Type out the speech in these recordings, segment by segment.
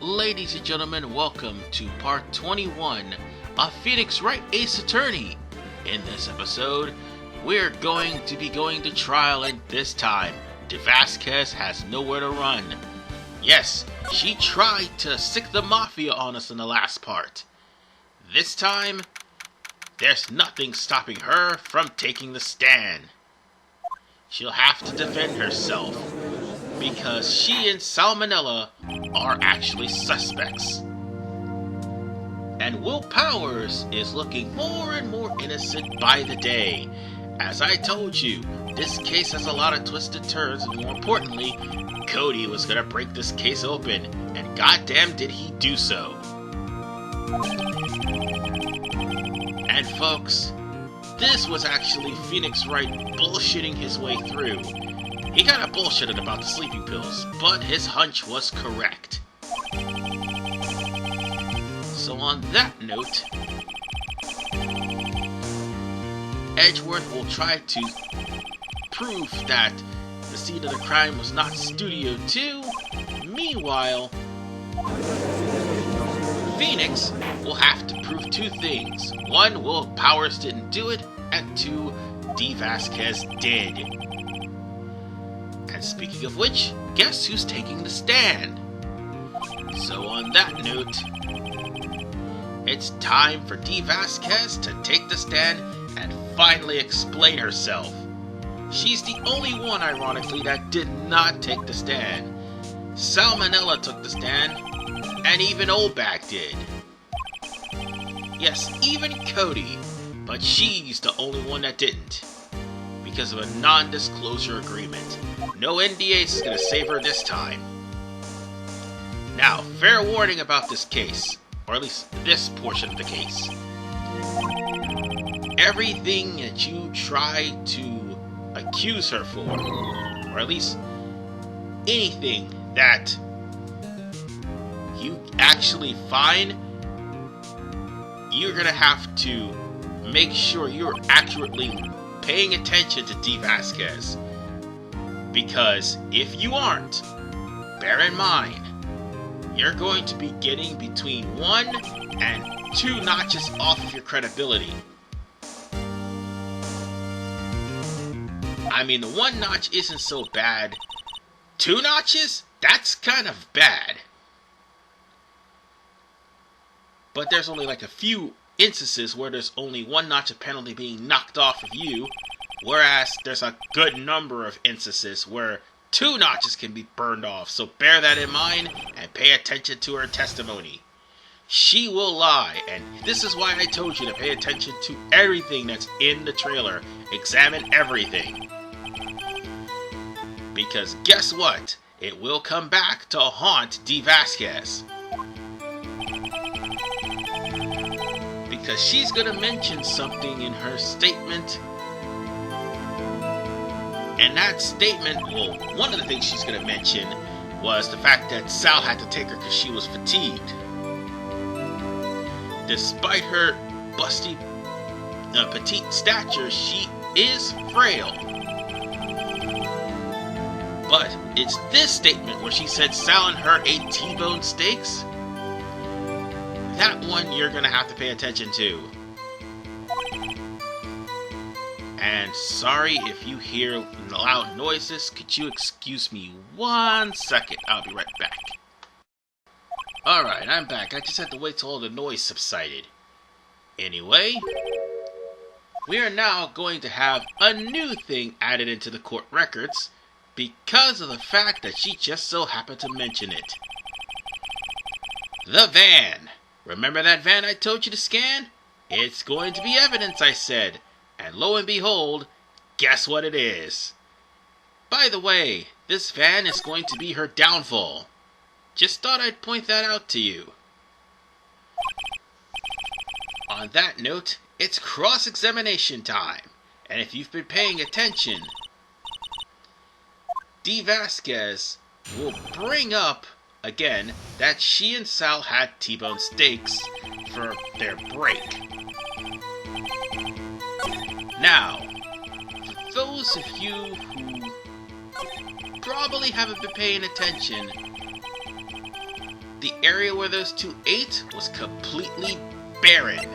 Ladies and gentlemen, welcome to part 21 of Phoenix Wright Ace Attorney. In this episode, we're going to be going to trial, and this time, Vasquez has nowhere to run. Yes, she tried to sick the mafia on us in the last part. This time, there's nothing stopping her from taking the stand. She'll have to defend herself, because she and Salmonella are actually suspects. And Will Powers is looking more and more innocent by the day. As I told you, this case has a lot of twisted turns, and more importantly, Cody was gonna break this case open, and goddamn did he do so. And folks, this was actually Phoenix Wright bullshitting his way through. He kinda bullshitted about the sleeping pills, but his hunch was correct. So on that note, Edgeworth will try to prove that the scene of the crime was not Studio 2. Meanwhile, Phoenix will have to prove two things. One, Will Powers didn't do it, and two, Vasquez did. And speaking of which, guess who's taking the stand? So on that note, it's time for Vasquez to take the stand and finally explain herself. She's the only one, ironically, that did not take the stand. Salmonella took the stand, and even Oldback did. Yes, even Cody, but she's the only one that didn't, because of a non-disclosure agreement. No NDAs is gonna save her this time. Now, fair warning about this case, or at least this portion of the case. Everything that you try to accuse her for, or at least anything that you actually find, you're gonna have to make sure you're accurately paying attention to Vasquez. Because if you aren't, bear in mind, you're going to be getting between 1 and 2 notches off of your credibility. I mean, the 1 notch isn't so bad. 2 notches? That's kind of bad. But there's only like a few instances where there's only 1 notch of penalty being knocked off of you, whereas there's a good number of instances where 2 notches can be burned off. So bear that in mind and pay attention to her testimony. She will lie, and this is why I told you to pay attention to everything that's in the trailer. Examine everything. Because guess what? It will come back to haunt Vasquez. Because she's gonna mention something in her statement. And that statement, well, one of the things she's gonna mention was the fact that Sal had to take her because she was fatigued. Despite her busty, petite stature, she is frail. But it's this statement where she said Sal and her ate T-bone steaks. That one you're gonna have to pay attention to. And sorry if you hear loud noises. Could you excuse me 1 second? I'll be right back. Alright, I'm back. I just had to wait till all the noise subsided. Anyway, we are now going to have a new thing added into the court records because of the fact that she just so happened to mention it. The van. Remember that van I told you to scan? It's going to be evidence, I said. And lo and behold, guess what it is? By the way, this van is going to be her downfall. Just thought I'd point that out to you. On that note, it's cross-examination time. And if you've been paying attention, Vasquez will bring up again that she and Sal had T-bone steaks for their break. Now, for those of you who probably haven't been paying attention, the area where those two ate was completely barren.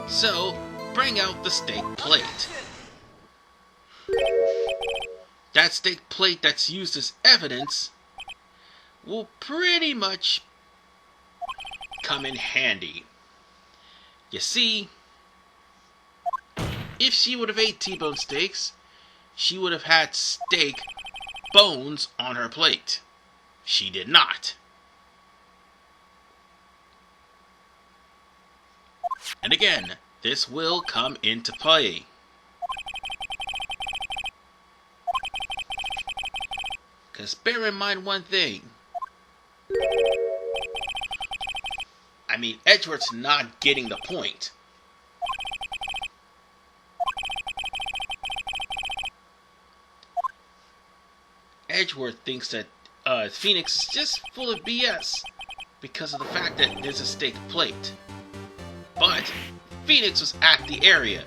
So, bring out the steak plate. That steak plate that's used as evidence will pretty much come in handy. You see, if she would have ate T-bone steaks, she would have had steak bones on her plate. She did not. And again, this will come into play. Because bear in mind one thing. I mean, Edgeworth's not getting the point. Edgeworth thinks that Phoenix is just full of BS because of the fact that there's a steak plate. But Phoenix was at the area,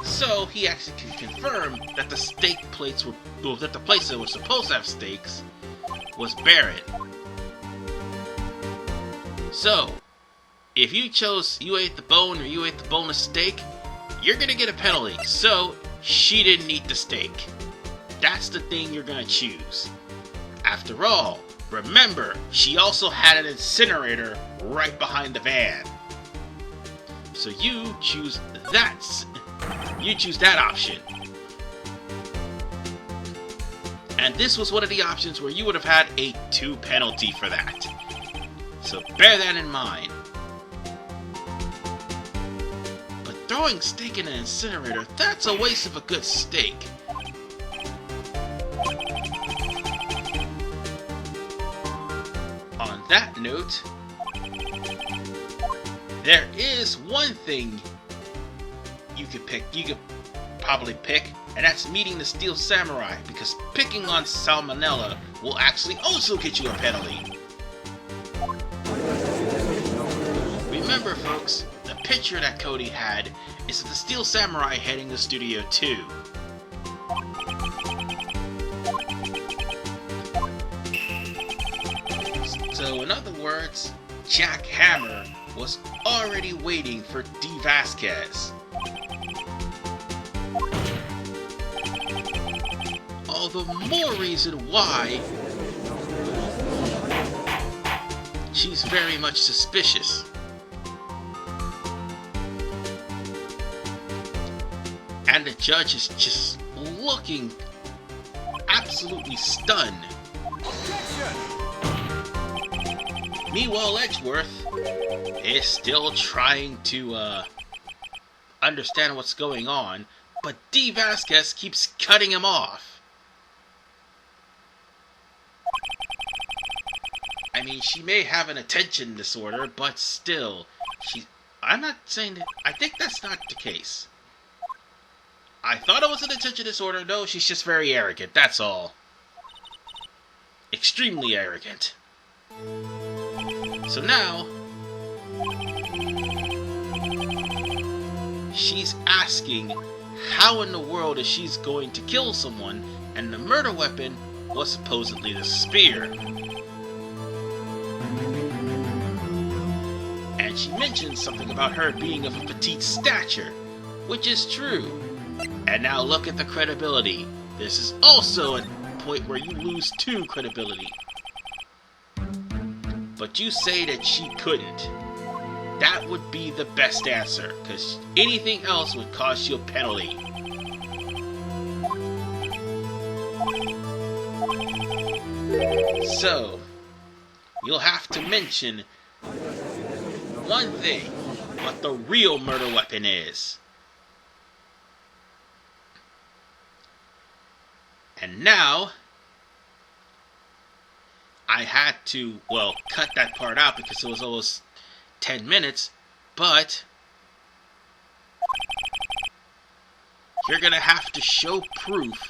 so he actually can confirm that the steak plates were, well, that the place that was supposed to have steaks was barren. So, if you ate the bone or you ate the boneless steak, you're gonna get a penalty. So, she didn't eat the steak. That's the thing you're gonna choose. After all, remember, she also had an incinerator right behind the van. So you choose that. You choose that option. And this was one of the options where you would have had a 2 penalty for that. So bear that in mind. But throwing steak in an incinerator, that's a waste of a good steak. On that note, there is one thing you could probably pick, and that's meeting the Steel Samurai, because picking on Salmonella will actually also get you a penalty. Remember folks, the picture that Cody had is of the Steel Samurai heading to Studio 2. So in other words, Jack Hammer was already waiting for D. Vasquez. All the more reason why she's very much suspicious. And the judge is just looking absolutely stunned. Meanwhile, Edgeworth is still trying to understand what's going on, but D. Vasquez keeps cutting him off. I mean, she may have an attention disorder, but still, I'm not saying that. I think that's not the case. I thought it was an attention disorder. No, she's just very arrogant, that's all. Extremely arrogant. So now, she's asking how in the world is she going to kill someone, and the murder weapon was supposedly the spear. And she mentions something about her being of a petite stature, which is true. And now look at the credibility. This is also a point where you lose 2 credibility. But you say that she couldn't. That would be the best answer, because anything else would cost you a penalty. So, you'll have to mention one thing, what the real murder weapon is. And now, I had to, well, cut that part out because it was almost 10 minutes, but you're gonna have to show proof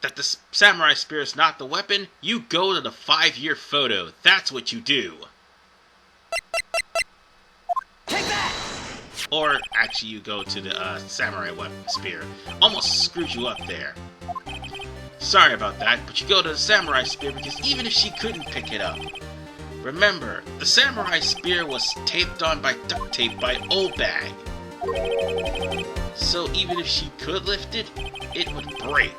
that the samurai spear is not the weapon. You go to the 5-year photo. That's what you do. Take that! Or, actually, you go to the samurai weapon spear. Almost screwed you up there. Sorry about that, but you go to the samurai spear because even if she couldn't pick it up, Remember, the samurai spear was taped on by duct tape by old bag. So even if she could lift it, it would break.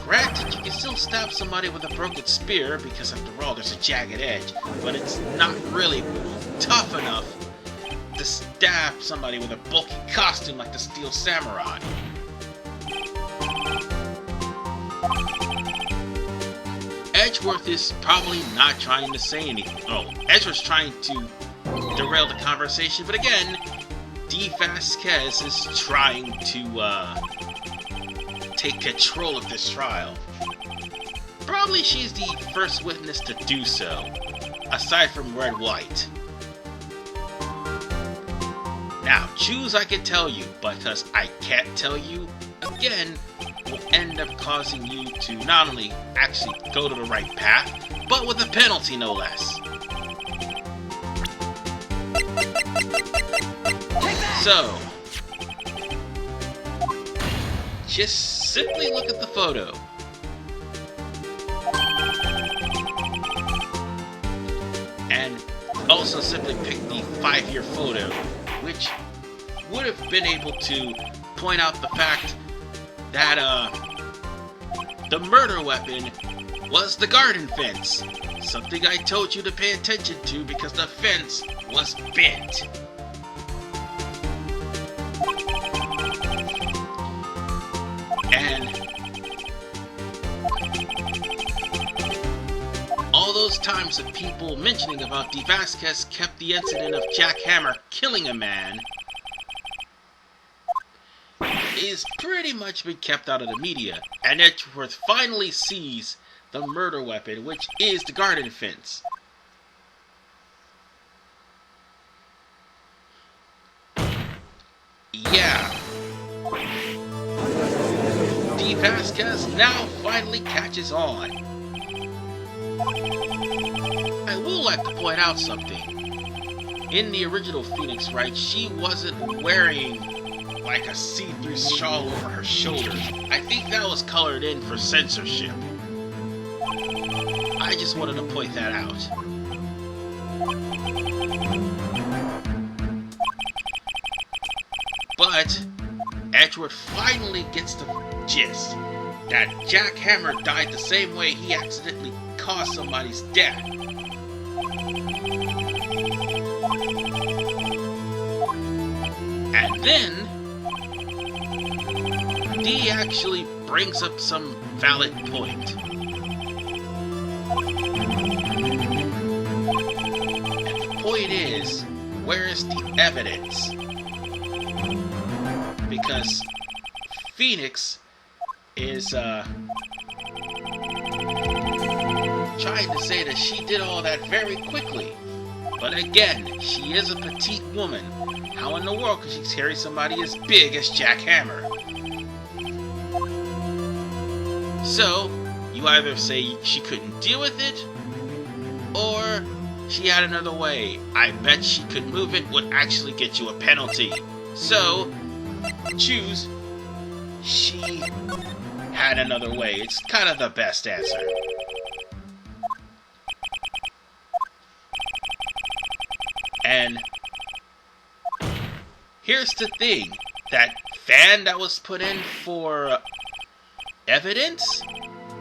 Granted, you can still stab somebody with a broken spear because after all there's a jagged edge, but it's not really tough enough to stab somebody with a bulky costume like the Steel Samurai. Edgeworth is probably not trying to say anything. Oh, Edgeworth's trying to derail the conversation, but again, Vasquez is trying to take control of this trial. Probably she's the first witness to do so, aside from Wright. Now, choose I can tell you, because I can't tell you, again, will end up causing you to not only actually go to the right path, but with a penalty no less. So, just simply look at the photo. And also simply pick the 5-year photo, which would have been able to point out the fact that the murder weapon was the garden fence. Something I told you to pay attention to because the fence was bent. And all those times of people mentioning about Vasquez kept the incident of Jack Hammer killing a man is pretty much been kept out of the media, and Edgeworth finally sees the murder weapon, which is the garden fence. Yeah. Vasquez now finally catches on. I will like to point out something. In the original Phoenix Wright, she wasn't wearing like a see-through shawl over her shoulders. I think that was colored in for censorship. I just wanted to point that out. But Edgeworth finally gets the gist that Jack Hammer died the same way he accidentally caused somebody's death. And then D actually brings up some valid point. And the point is, where is the evidence? Because Phoenix is trying to say that she did all that very quickly. But again, she is a petite woman. How in the world could she carry somebody as big as Jack Hammer? So, you either say she couldn't deal with it, or she had another way. I bet she could move it would actually get you a penalty. So, choose she had another way. It's kind of the best answer. And here's the thing. That fan that was put in for evidence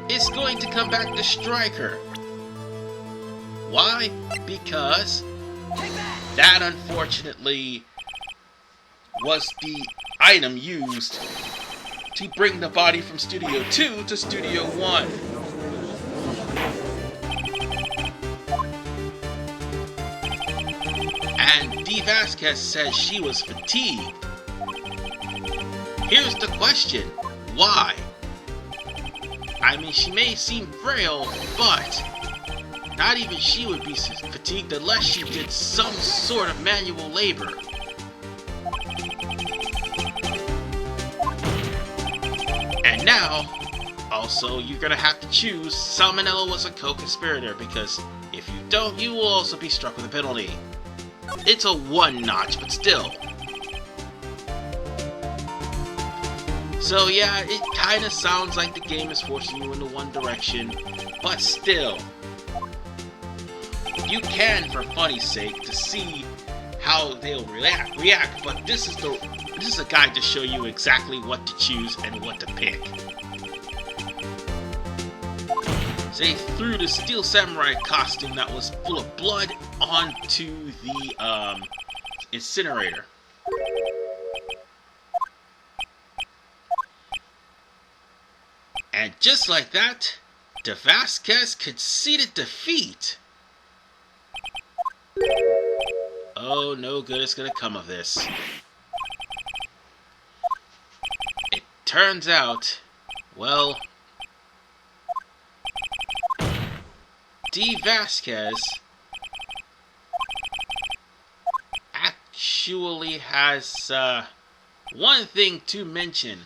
is going to come back to strike her. Why? Because that unfortunately was the item used to bring the body from Studio 2 to Studio 1. And D. Vasquez says she was fatigued. Here's the question. Why? I mean, she may seem frail, but not even she would be fatigued unless she did some sort of manual labor. And now, also, you're gonna have to choose Salmonella was a co-conspirator, because if you don't, you will also be struck with a penalty. It's a 1 notch, but still. So yeah, it kinda sounds like the game is forcing you into one direction, but still. you can, for funny's sake, to see how they'll react. But this is a guide to show you exactly what to choose and what to pick. So they threw the Steel Samurai costume that was full of blood onto the incinerator. And just like that, Vasquez conceded defeat. Oh, no good is gonna come of this. It turns out, well, Vasquez actually has one thing to mention.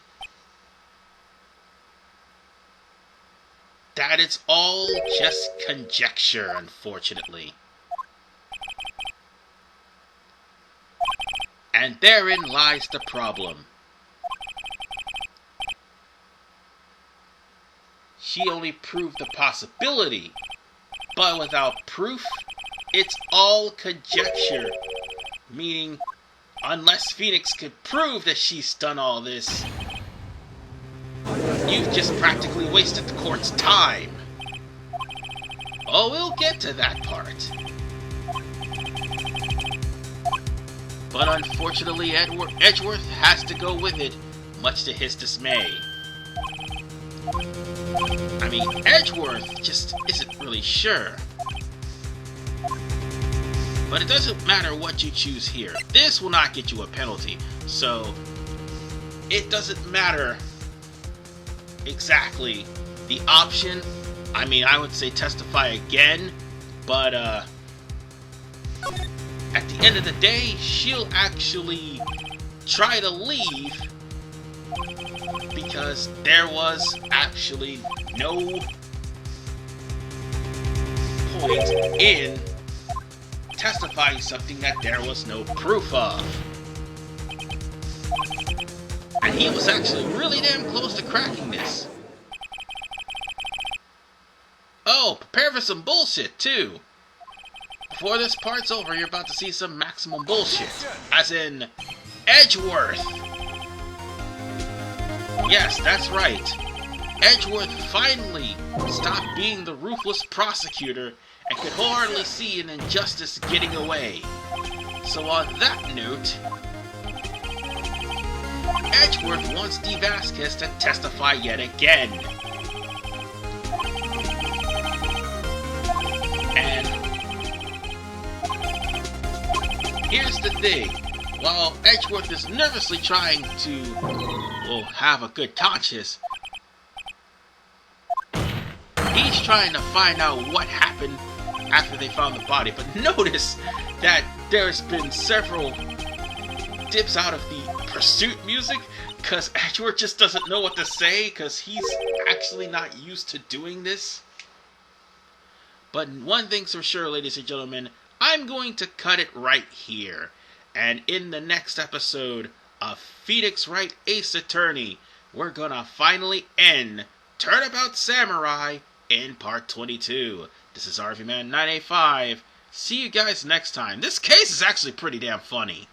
That it's all just conjecture, unfortunately. And therein lies the problem. She only proved the possibility, but without proof, it's all conjecture. Meaning, unless Phoenix could prove that she's done all this, you've just practically wasted the court's time. Oh, we'll get to that part. But unfortunately, Edgeworth has to go with it, much to his dismay. I mean, Edgeworth just isn't really sure. But it doesn't matter what you choose here. This will not get you a penalty, so it doesn't matter exactly the option. I mean, I would say testify again, but at the end of the day, she'll actually try to leave because there was actually no point in testifying something that there was no proof of. And he was actually really damn close to cracking this. Oh, prepare for some bullshit, too. Before this part's over, you're about to see some maximum bullshit. As in, Edgeworth. Yes, that's right. Edgeworth finally stopped being the ruthless prosecutor and could wholeheartedly see an injustice getting away. So on that note, Edgeworth wants Vasquez to testify yet again. And here's the thing. While Edgeworth is nervously trying to, well, have a good conscience, he's trying to find out what happened after they found the body. But notice that there's been several dips out of the pursuit music because Edgeworth just doesn't know what to say because he's actually not used to doing this. But one thing's for sure, ladies and gentlemen, I'm going to cut it right here. And in the next episode of Phoenix Wright Ace Attorney, we're gonna finally end Turnabout Samurai in part 22. This is RVMan985. See you guys next time. This case is actually pretty damn funny.